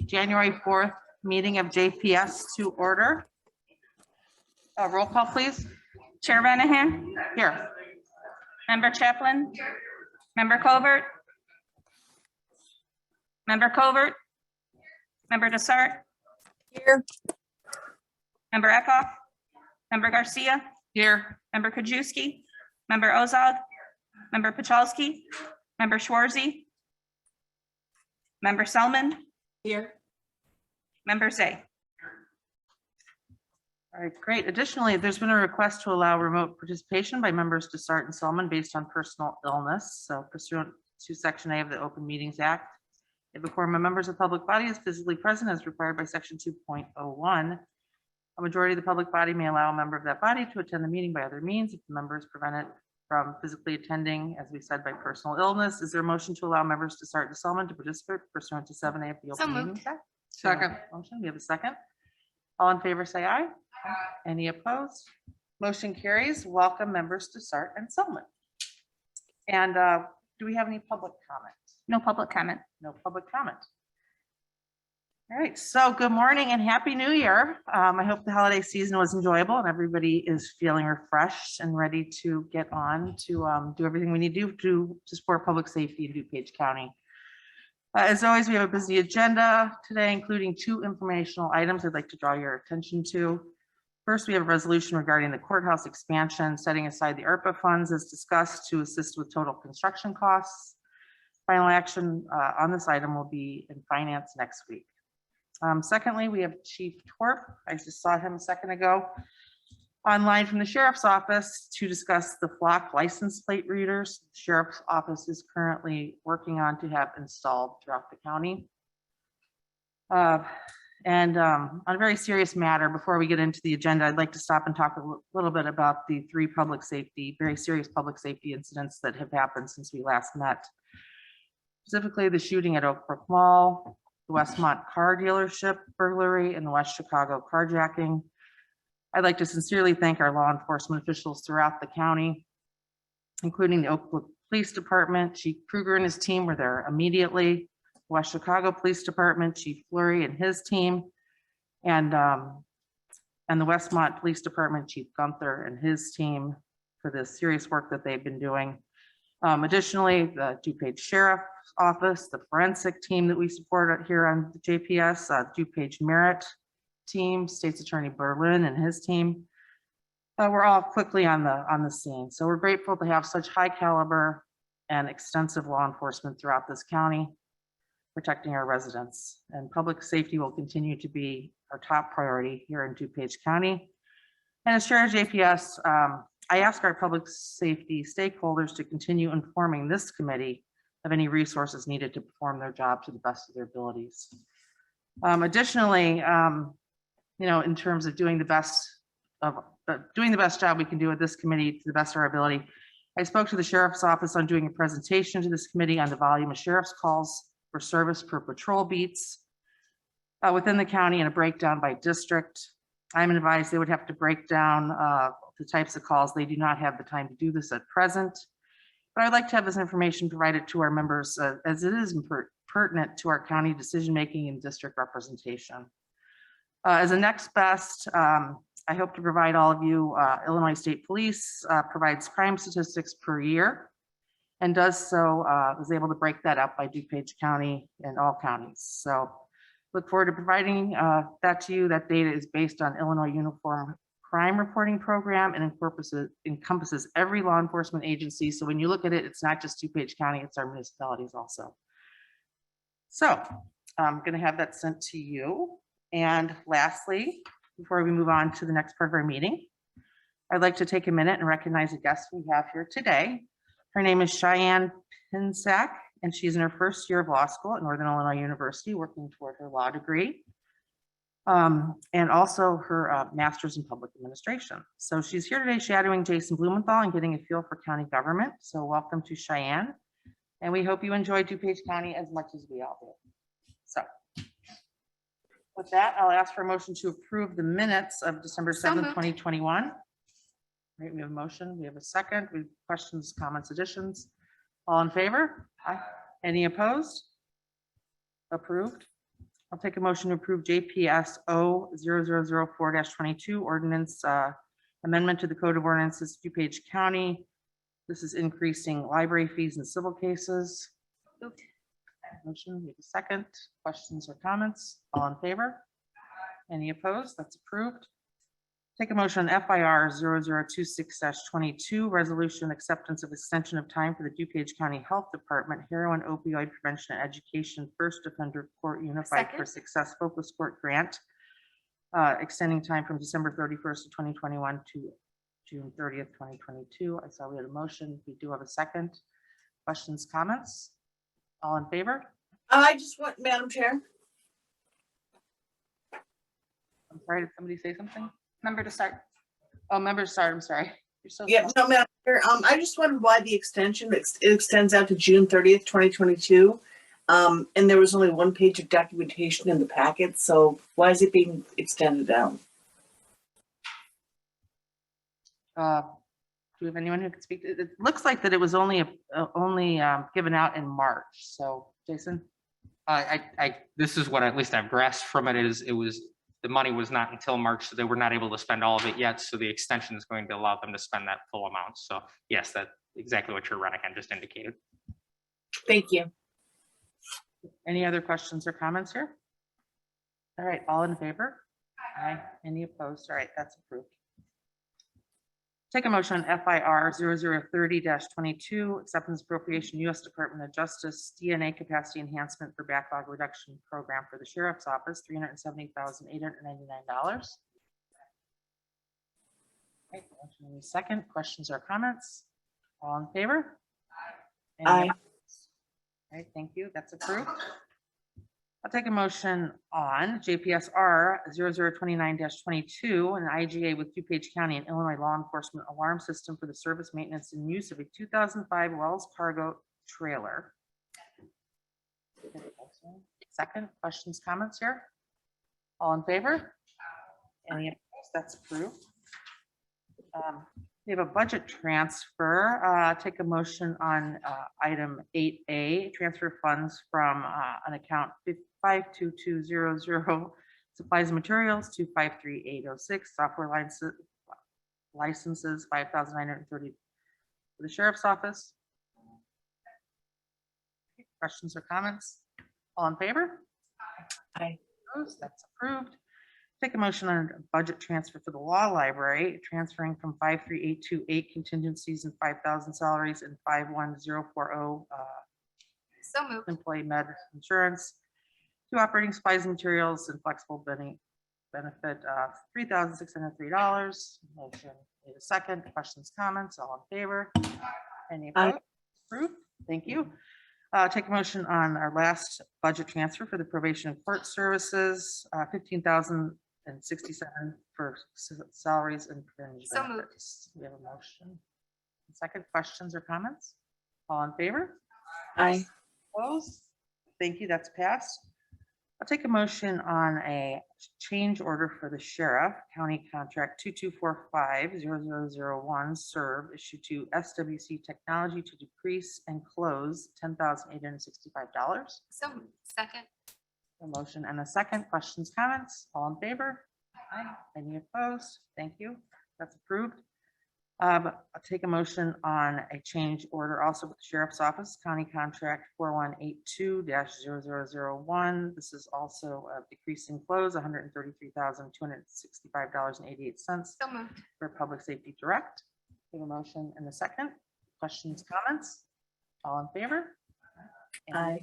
January 4th meeting of JPS to order. Roll call, please. Chair Renahan, Here. Member Chaplin, Member Covert, Member Covert, Member Desart, Here. Member Eckhoff, Member Garcia, Here. Member Kajewski, Member Ozog, Member Pachalski, Member Schwarzy, Member Selman, Here. Member Zay. All right, great. Additionally, there's been a request to allow remote participation by members Desart and Selman based on personal illness. So pursuant to Section A of the Open Meetings Act, if a quorum of members of the public body is physically present as required by Section 2.01, a majority of the public body may allow a member of that body to attend the meeting by other means if the member is prevented from physically attending, as we said, by personal illness. Is there a motion to allow members Desart and Selman to participate pursuant to 7A of the Open Meetings Act? Second. Motion, we have a second. All in favor, say aye. Any opposed? Motion carries. Welcome members Desart and Selman. And do we have any public comment? No public comment. No public comment. All right, so good morning and happy new year. I hope the holiday season was enjoyable and everybody is feeling refreshed and ready to get on to do everything we need to do to support public safety in DuPage County. As always, we have a busy agenda today, including 2 informational items I'd like to draw your attention to. First, we have a resolution regarding the courthouse expansion, setting aside the ARPA funds as discussed to assist with total construction costs. Final action on this item will be in finance next week. Secondly, we have Chief Torp. I just saw him a second ago online from the Sheriff's Office to discuss the flock license plate readers. The Sheriff's Office is currently working on to have installed throughout the county. And on a very serious matter, before we get into the agenda, I'd like to stop and talk a little bit about the 3 very serious public safety incidents that have happened since we last met. Specifically, the shooting at Oak Brook Mall, the Westmont car dealership burglary, and the West Chicago carjacking. I'd like to sincerely thank our law enforcement officials throughout the county, including the Oak Brook Police Department. Chief Kruger and his team were there immediately. West Chicago Police Department, Chief Fleury and his team, and the Westmont Police Department, Chief Gunther and his team for the serious work that they've been doing. Additionally, the DuPage Sheriff's Office, the forensic team that we support here on the JPS, DuPage Merit team, State's Attorney Berlin and his team, we're all quickly on the scene. So we're grateful to have such high caliber and extensive law enforcement throughout this county, protecting our residents. And public safety will continue to be our top priority here in DuPage County. And as Chair of JPS, I ask our public safety stakeholders to continue informing this committee of any resources needed to perform their job to the best of their abilities. Additionally, in terms of doing the best job we can do with this committee to the best of our ability, I spoke to the Sheriff's Office on doing a presentation to this committee on the volume of sheriff's calls for service per patrol beats within the county and a breakdown by district. I'm advised they would have to break down the types of calls. They do not have the time to do this at present, but I'd like to have this information provided to our members as it is pertinent to our county decision-making and district representation. As a next best, I hope to provide all of you, Illinois State Police provides crime statistics per year and does so, is able to break that up by DuPage County and all counties. So look forward to providing that to you. That data is based on Illinois Uniform Crime Reporting Program and encompasses every law enforcement agency. So when you look at it, it's not just DuPage County, it's our municipalities also. So I'm going to have that sent to you. And lastly, before we move on to the next part of our meeting, I'd like to take a minute and recognize a guest we have here today. Her name is Cheyenne Pinsack, and she's in her first year of law school at Northern Illinois University, working toward her law degree, and also her master's in public administration. So she's here today shadowing Jason Blumenthal and getting a feel for county government. So welcome to Cheyenne, and we hope you enjoy DuPage County as much as we all do. So with that, I'll ask for a motion to approve the minutes of December 7th, 2021. Right, we have a motion, we have a second. We have questions, comments, additions. All in favor? Aye. Any opposed? Approved. I'll take a motion to approve JPS 00004-22 ordinance amendment to the Code of Ordinances, DuPage County. This is increasing library fees in civil cases. Moved. Motion, need a second. Questions or comments? All in favor? Any opposed? That's approved. Take a motion on FIR 0026-22, resolution acceptance of extension of time for the DuPage County Health Department Heroin Opioid Prevention and Education First Offender Court Unified for Second. Success Focus Court Grant, extending time from December 31st of 2021 to June 30th, 2022. I saw we had a motion. We do have a second. Questions, comments? All in favor? I just want, Madam Chair. I'm sorry, did somebody say something? Member to start. Oh, members, sorry, I'm sorry. You're so Yeah, slow. no, Madam Chair. I just wondered why the extension, it extends out to June 30th, 2022. And there was only one page of documentation in the packet, so why is it being extended out? Do we have anyone who could speak? It looks like that it was only given out in March. So, Jason? This is what at least I've grasped from it is the money was not until March, so they were not able to spend all of it yet. So the extension is going to allow them to spend that full amount. So yes, that's exactly what your Renican just indicated. Thank you. Any other questions or comments here? All right, all in favor? Aye. Any opposed? All right, that's approved. Take a motion on FIR 0030-22, acceptance appropriation, U.S. Department of Justice DNA capacity enhancement for backlog reduction program for the Sheriff's Office, $370,899. Okay, motion in a second. Questions or comments? All in favor? Any Aye. opposed? All right, thank you. That's approved. I'll take a motion on JPSR 0029-22, an IGA with DuPage County and Illinois law enforcement alarm system for the service, maintenance, and use of a 2005 Wells Fargo trailer. Second, questions, comments here? All in favor? Any opposed? That's approved. We have a budget transfer. Take a motion on item 8A, transfer funds from an account 52200 supplies and materials to 53806 software licenses 5,930 for the Sheriff's Office. Questions or comments? All in favor? Aye. Opposed? That's approved. Take a motion on a budget transfer for the law library, transferring from 53828 contingencies and 5,000 salaries and 51040 So moved. employee med insurance to operating supplies and materials and flexible benefit $3,603. Motion, need a second. Questions, comments, all in favor? Any Aye. opposed? Approved. Thank you. Take a motion on our last budget transfer for the probation and court services, $15,067 for salaries and fringe So moved. benefits. We have a motion. Second, questions or comments? All in favor? Aye. Opposed? Thank you. That's passed. I'll take a motion on a change order for the sheriff, county contract 2245-0001, serve issue to SWC Technology to decrease and close $10,865. So moved. Second. A motion and a second. Questions, comments? All in favor? Aye. Any opposed? Thank you. That's approved. I'll take a motion on a change order also with the Sheriff's Office, County Contract 4182-0001. This is also a decreasing close, $133,265.88 So moved. for Public Safety Direct. We have a motion and a second. Questions, comments? All in favor? Aye.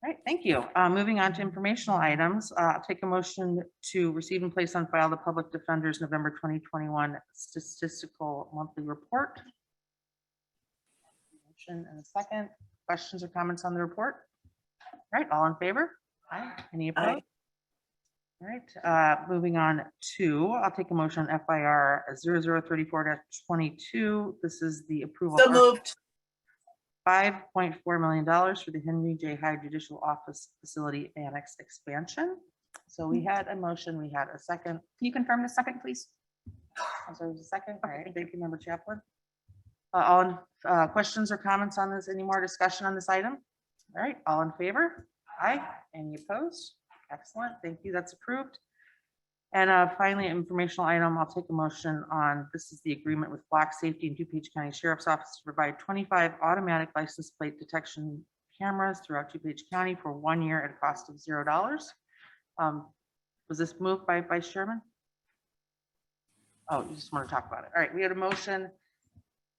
All right, thank you. Moving on to informational items, I'll take a motion to receive and place on file the Public Defender's November 2021 statistical monthly report. Motion and a second. Questions or comments on the report? All right, all in favor? Aye. Any opposed? Aye. All right, moving on to, I'll take a motion on FIR 0034-22. This is the approval. So of moved. $5.4 million for the Henry J. Hyde Judicial Office Facility Annex expansion. So we had a motion, we had a second. Can you confirm the second, please? I'm sorry, was a second? All right, Okay, thank you, Member Chaplin. All questions or comments on this? Any more discussion on this item? All right, all in favor? Aye. Any opposed? Excellent, thank you, that's approved. And finally, informational item, I'll take a motion on, this is the agreement with Block Safety and DuPage County Sheriff's Office to provide 25 automatic license plate detection cameras throughout DuPage County for 1 year at a cost of $0. Was this moved by Vice Chairman? Oh, you just want to talk about it. All right, we had a motion.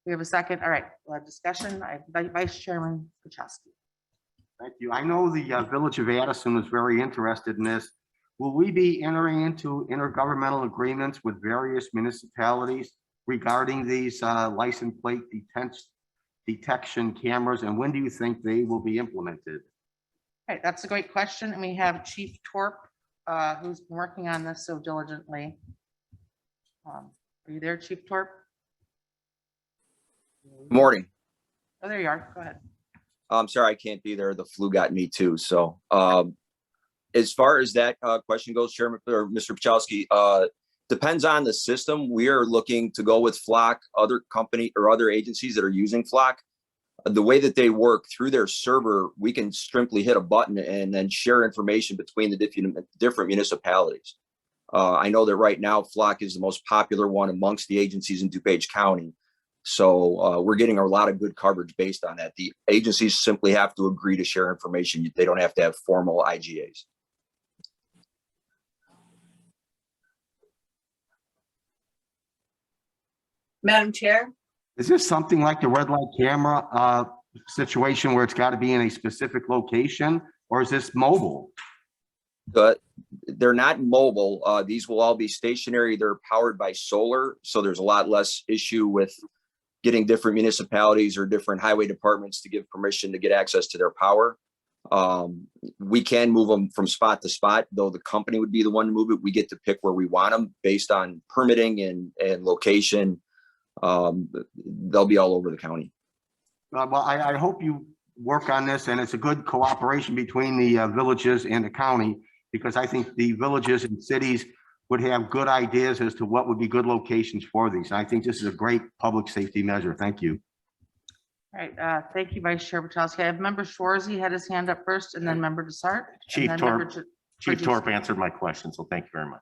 We have a second. All right, we'll have discussion. I have Vice Chairman Kuchowski. Thank you. I know the Village of Addison was very interested in this. Will we be entering into intergovernmental agreements with various municipalities regarding these license plate detection cameras? And when do you think they will be implemented? All right, that's a great question. And we have Chief Torp, who's been working on this so diligently. Are you there, Chief Torp? Morning. Oh, there you are. Go ahead. I'm sorry I can't be there. The flu got me too. So as far as that question goes, Chairman or Mr. Pachowski, depends on the system. We are looking to go with Flock, other company or other agencies that are using Flock. The way that they work through their server, we can simply hit a button and then share information between the different municipalities. I know that right now Flock is the most popular one amongst the agencies in DuPage County. So we're getting a lot of good coverage based on that. The agencies simply have to agree to share information. They don't have to have formal IGAs. Madam Chair? Is this something like the red light camera situation where it's got to be in a specific location, or is this mobile? But they're not mobile. These will all be stationary. They're powered by solar. So there's a lot less issue with getting different municipalities or different highway departments to give permission to get access to their power. We can move them from spot to spot, though the company would be the one to move it. We get to pick where we want them based on permitting and location. They'll be all over the county. Well, I hope you work on this, and it's a good cooperation between the villages and the county, because I think the villages and cities would have good ideas as to what would be good locations for these. I think this is a great public safety measure. Thank you. All right, thank you, Vice Chair Pachowski. I have Member Schwarzy had his hand up first, and then Member Desart. Chief and then Member Torp, Chief Torp answered my question, so thank you very much.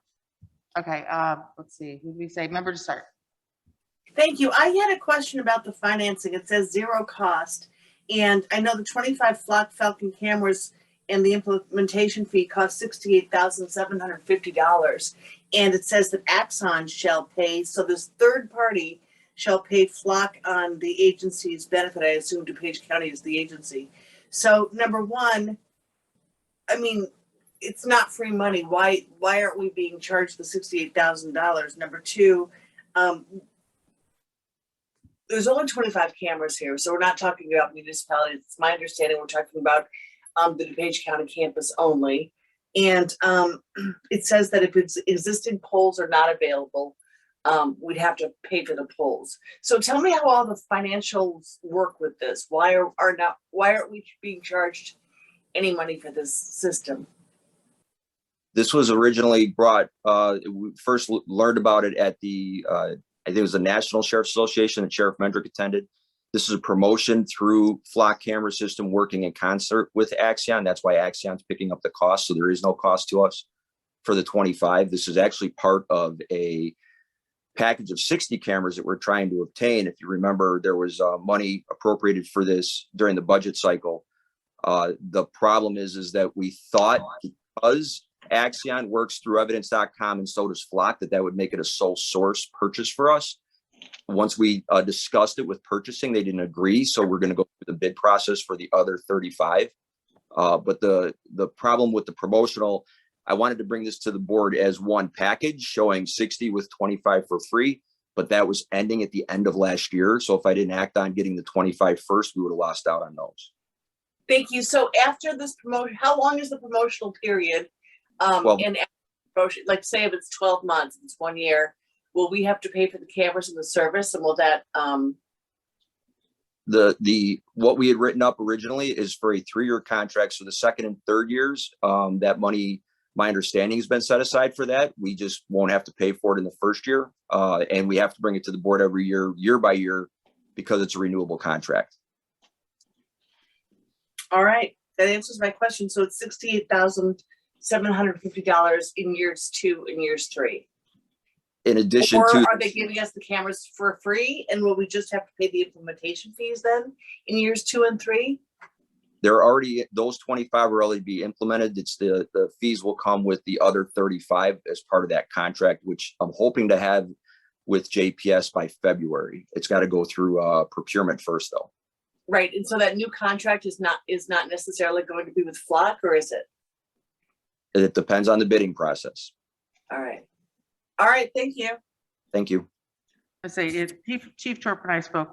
Okay, let's see, who did we say? Member Desart. Thank you. I had a question about the financing. It says zero cost. And I know the 25 Flock Falcon cameras and the implementation fee cost $68,750. And it says that Axon shall pay. So this third party shall pay Flock on the agency's benefit. I assume DuPage County is the agency. So number one, I mean, it's not free money. Why aren't we being charged the $68,000? Number two, there's only 25 cameras here, so we're not talking about municipalities. It's my understanding we're talking about the DuPage County campus only. And it says that if existing poles are not available, we'd have to pay for the poles. So tell me how all the financials work with this. Why aren't we being charged any money for this system? This was originally brought, we first learned about it at the, I think it was the National Sheriff's Association that Sheriff Mendrick attended. This is a promotion through Flock camera system working in concert with Axion. That's why Axion's picking up the cost. So there is no cost to us for the 25. This is actually part of a package of 60 cameras that we're trying to obtain. If you remember, there was money appropriated for this during the budget cycle. The problem is that we thought because Axion works through evidence.com and so does Flock, that would make it a sole source purchase for us. Once we discussed it with purchasing, they didn't agree. So we're going to go through the bid process for the other 35. But the problem with the promotional, I wanted to bring this to the board as one package showing 60 with 25 for free, but that was ending at the end of last year. So if I didn't act on getting the 25 first, we would have lost out on those. Thank you. So after this promotion, how long is the promotional period? Well, and promotion, like say if it's 12 months, it's 1 year, will we have to pay for the cameras and the service? And will that what we had written up originally is for a 3-year contract. So the second and third years, that money, my understanding, has been set aside for that. We just won't have to pay for it in the first year. And we have to bring it to the board every year, year by year, because it's a renewable contract. all right, that answers my question. So it's $750 in years 2 and years 3? In addition Or to, are they giving us the cameras for free, and will we just have to pay the implementation fees then in years 2 and 3? they're already, those 25 will already be implemented. It's the fees will come with the other 35 as part of that contract, which I'm hoping to have with JPS by February. It's got to go through procurement first though. Right, and so that new contract is not necessarily going to be with Flock, or is it? It depends on the bidding process. All right, thank you. Thank you. I say, Chief Torp and I spoke,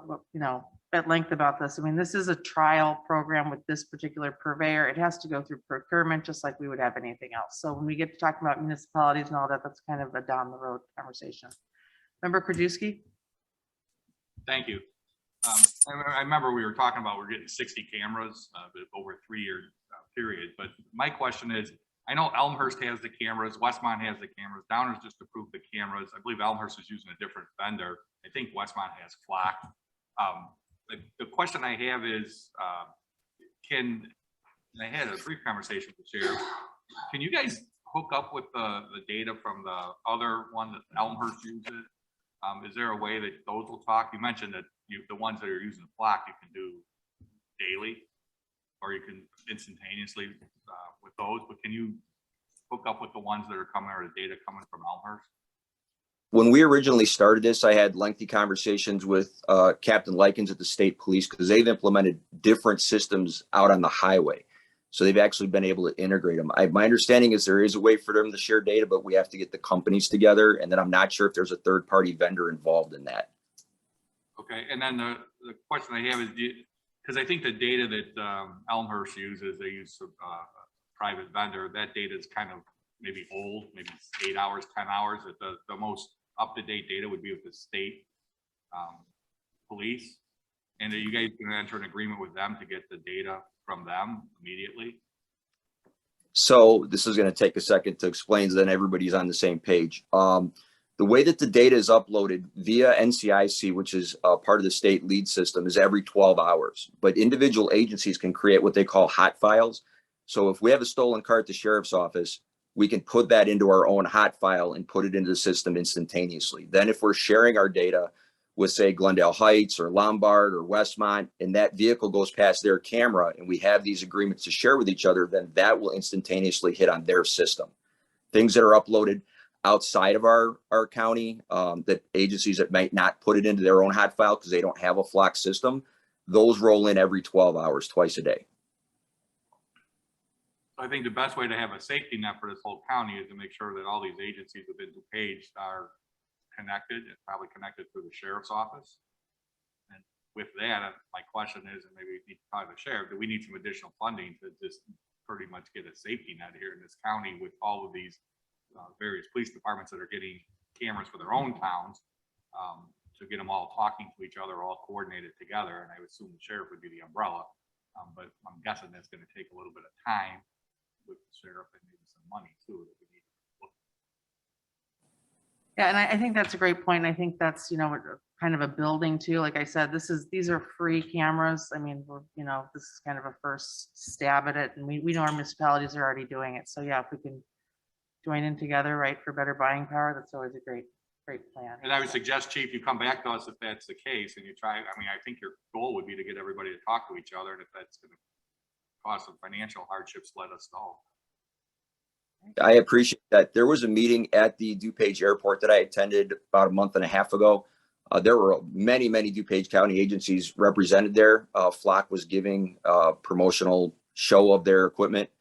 at length about this. I mean, this is a trial program with this particular purveyor. It has to go through procurement, just like we would have anything else. So when we get to talking about municipalities and all that, that's kind of a down the road conversation. Member Krajewski? Thank you. I remember we were talking about we're getting 60 cameras over a 3-year period. But my question is, I know Elmhurst has the cameras, Westmont has the cameras, Downers just approved the cameras. I believe Elmhurst is using a different vendor. I think Westmont has Flock. The question I have is, and I had a brief conversation with the sheriff, can you guys hook up with the data from the other one that Elmhurst uses? Is there a way that those will talk? You mentioned that the ones that are using Flock, you can do daily, or you can instantaneously with those, but can you hook up with the ones that are coming, or the data coming from Elmhurst? When we originally started this, I had lengthy conversations with Captain Likens at the state police because they've implemented different systems out on the highway. So they've actually been able to integrate them. My understanding is there is a way for them to share data, but we have to get the companies together. And then I'm not sure if there's a third party vendor involved in that. Okay, and then the question I have is, because I think the data that Elmhurst uses, they use a private vendor. That data is kind of maybe old, maybe 8 hours, 10 hours. That the most up-to-date data would be with the state police. And are you guys going to enter an agreement with them to get the data from them immediately? So this is going to take a second to explain so then everybody's on the same page. The way that the data is uploaded via NCIC, which is part of the state lead system, is every 12 hours. But individual agencies can create what they call hot files. So if we have a stolen car at the sheriff's office, we can put that into our own hot file and put it into the system instantaneously. Then if we're sharing our data with, say, Glendale Heights or Lombard or Westmont, and that vehicle goes past their camera and we have these agreements to share with each other, then that will instantaneously hit on their system. Things that are uploaded outside of our county, that agencies that might not put it into their own hot file because they don't have a Flock system, those roll in every 12 hours, twice a day. I think the best way to have a safety net for this whole county is to make sure that all these agencies within DuPage are connected, and probably connected through the sheriff's office. And with that, my question is, and maybe we need to talk to the sheriff, do we need some additional funding to just pretty much get a safety net here in this county with all of these various police departments that are getting cameras for their own towns, to get them all talking to each other, all coordinated together? And I would assume the sheriff would be the umbrella, but I'm guessing that's going to take a little bit of time with the sheriff and maybe some money too that we need to look. Yeah, and I think that's a great point. I think that's, kind of a building too. Like I said, these are free cameras. I mean, this is kind of a first stab at it, and we know our municipalities are already doing it. So yeah, if we can join in together, right, for better buying power, that's always a great plan. And I would suggest, Chief, you come back to us if that's the case, and you try. I mean, I think your goal would be to get everybody to talk to each other, and if that's going to cause some financial hardships, let us know. I appreciate that. There was a meeting at the DuPage airport that I attended about a month and a half ago. There were many DuPage County agencies represented there. Flock was giving a promotional show of their equipment.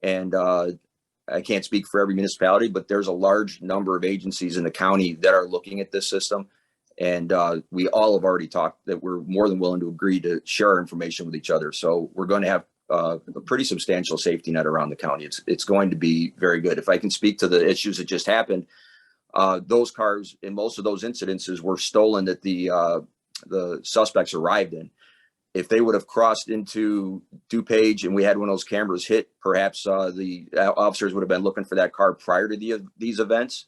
And I can't speak for every municipality, but there's a large number of agencies in the county that are looking at this system. And we all have already talked that we're more than willing to agree to share our information with each other. So we're going to have a pretty substantial safety net around the county. It's going to be very good. If I can speak to the issues that just happened, those cars in most of those incidences were stolen that the suspects arrived in. If they would have crossed into DuPage and we had one of those cameras hit, perhaps the officers would have been looking for that car prior to these events.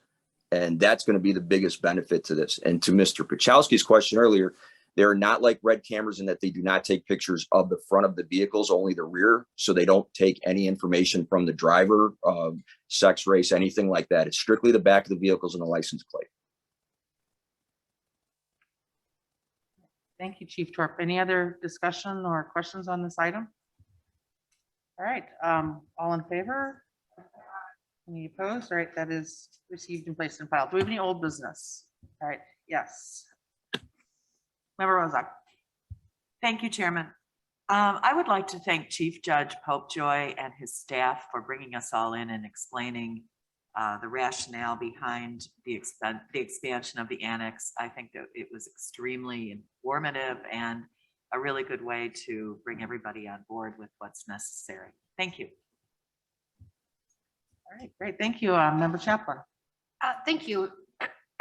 And that's going to be the biggest benefit to this. And to Mr. Pachowski's question earlier, They're not like red cameras in that they do not take pictures of the front of the vehicles, only the rear. So they don't take any information from the driver, sex, race, anything like that. It's strictly the back of the vehicles and the license plate. Thank you, Chief Torp. Any other discussion or questions on this item? All right, all in favor? Any opposed? All right, that is received and placed in file. Do we have any old business? All right, yes. Member Rozak. Thank you, Chairman. I would like to thank Chief Judge Popejoy and his staff for bringing us all in and explaining the rationale behind the expansion of the annex. I think that it was extremely informative and a really good way to bring everybody on board with what's necessary. Thank you. All right, great. Thank you, Member Chaplin. Thank you.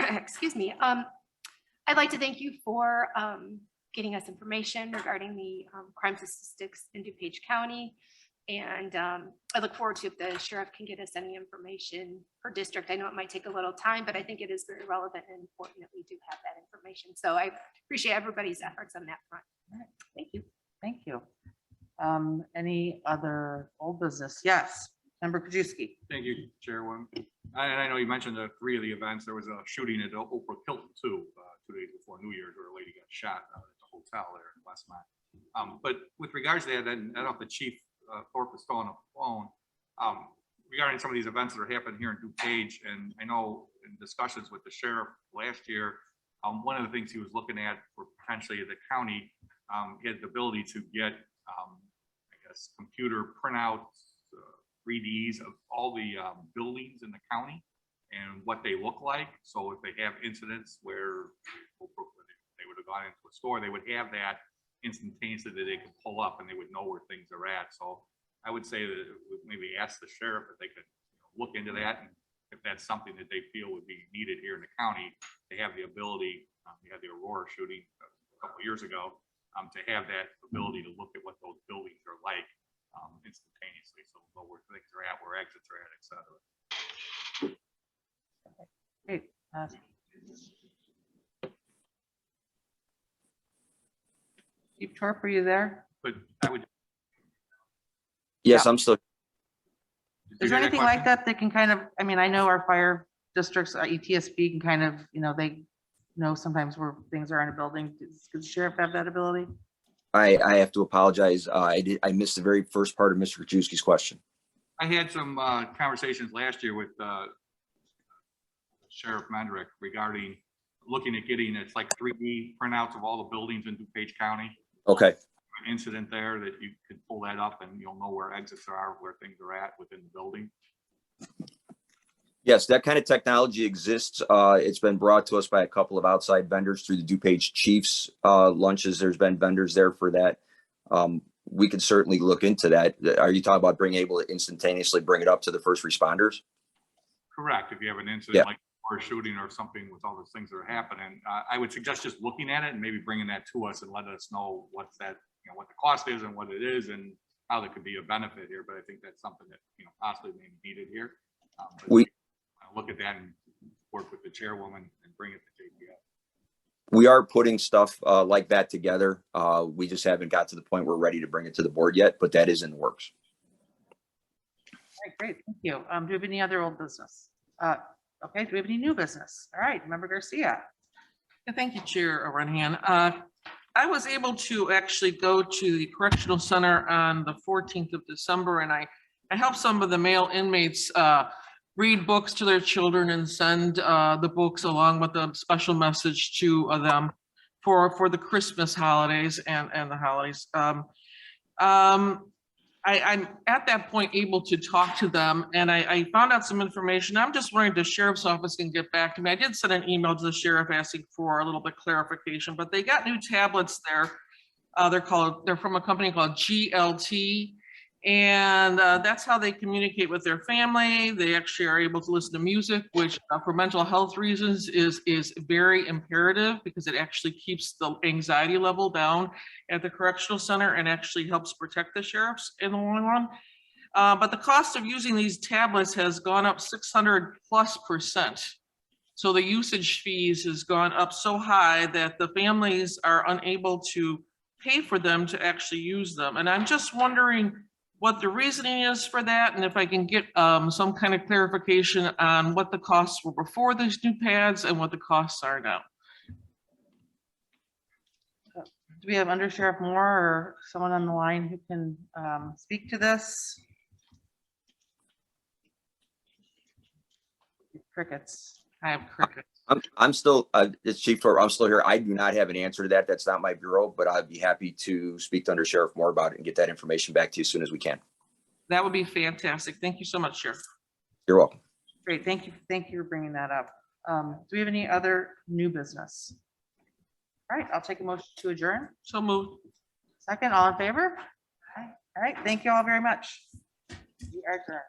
Excuse me. I'd like to thank you for getting us information regarding the crime statistics in DuPage County. And I look forward to if the sheriff can get us any information per district. I know it might take a little time, but I think it is very relevant and important that we do have that information. So I appreciate everybody's efforts on that front. All right, thank you. Thank you. Any other old business? Yes, Member Krajewski. Thank you, Chairwoman. I know you mentioned the 3 of the events. There was a shooting at Oprah Hilton too, 2 days before New Year's, where a lady got shot at the hotel there in Westmont. But with regards to that, I don't know if the Chief Thorpe is still on the phone. Regarding some of these events that are happening here in DuPage, and I know in discussions with the sheriff last year, one of the things he was looking at for potentially the county, he had the ability to get, I guess, computer printouts, 3Ds of all the buildings in the county and what they look like. So if they have incidents where they would have gone into a store, they would have that instantaneously that they could pull up and they would know where things are at. So I would say that maybe ask the sheriff if they could look into that, and if that's something that they feel would be needed here in the county. They have the ability, we had the Aurora shooting a couple years ago, to have that ability to look at what those buildings are like instantaneously, so we'll know where things are at, where exits are at, et cetera. Great. Chief Torp, are you there? But I would. Yes, Yeah. I'm still. Is there anything like that that can kind of, I mean, I know our fire districts, ETSB can kind of, they know sometimes where things are in a building. Does the sheriff have that ability? I have to apologize. I missed the very first part of Mr. Krajewski's question. I had some conversations last year with Sheriff Mendrick regarding looking at getting, it's like 3D printouts of all the buildings in DuPage County. Okay. An incident there that you could pull that up and you'll know where exits are, where things are at within the building. Yes, that kind of technology exists. It's been brought to us by a couple of outside vendors through the DuPage Chiefs lunches. There's been vendors there for that. We could certainly look into that. Are you talking about being able to instantaneously bring it up to the first responders? Correct. If you have an incident like or shooting or something with all those things that are happening, I would suggest just looking at it and maybe bringing that to us and letting us know what's that, what the cost is and what it is and how there could be a benefit here. But I think that's something that possibly may be needed here. We look at that and work with the chairwoman and bring it to JPS. We are putting stuff like that together. We just haven't got to the point where we're ready to bring it to the board yet, but that is in the works. All right, great, thank you. Do we have any other old business? Okay, do we have any new business? All right, Member Garcia. Yeah, thank you, Chair Renhan. I was able to actually go to the correctional center on the 14th of December, and I helped some of the male inmates read books to their children and send the books along with a special message to them for the Christmas holidays and the holidays. I'm at that point able to talk to them, and I found out some information. I'm just wondering if the sheriff's office can get back to me. I did send an email to the sheriff asking for a little bit clarification, but they got new tablets there. They're from a company called GLT, and that's how they communicate with their family. They actually are able to listen to music, which for mental health reasons is very imperative because it actually keeps the anxiety level down at the correctional center and actually helps protect the sheriffs in the long run. But the cost of using these tablets has gone up 600+%. So the usage fees has gone up so high that the families are unable to pay for them to actually use them. And I'm just wondering what the reasoning is for that, and if I can get some kind of clarification on what the costs were before these new pads and what the costs are now. Do we have Under Sheriff Moore or someone on the line who can speak to this? Crickets. I have crickets. I'm still, it's Chief Torp, I'm still here. I do not have an answer to that. That's not my bureau, but I'd be happy to speak to Under Sheriff more about it and get that information back to you as soon as we can. That would be fantastic. Thank you so much, Sheriff. You're welcome. Great, thank you. Thank you for bringing that up. Do we have any other new business? All right, I'll take a motion to adjourn. So moved. Second, all in favor? All right, thank you all very much. We are adjourned.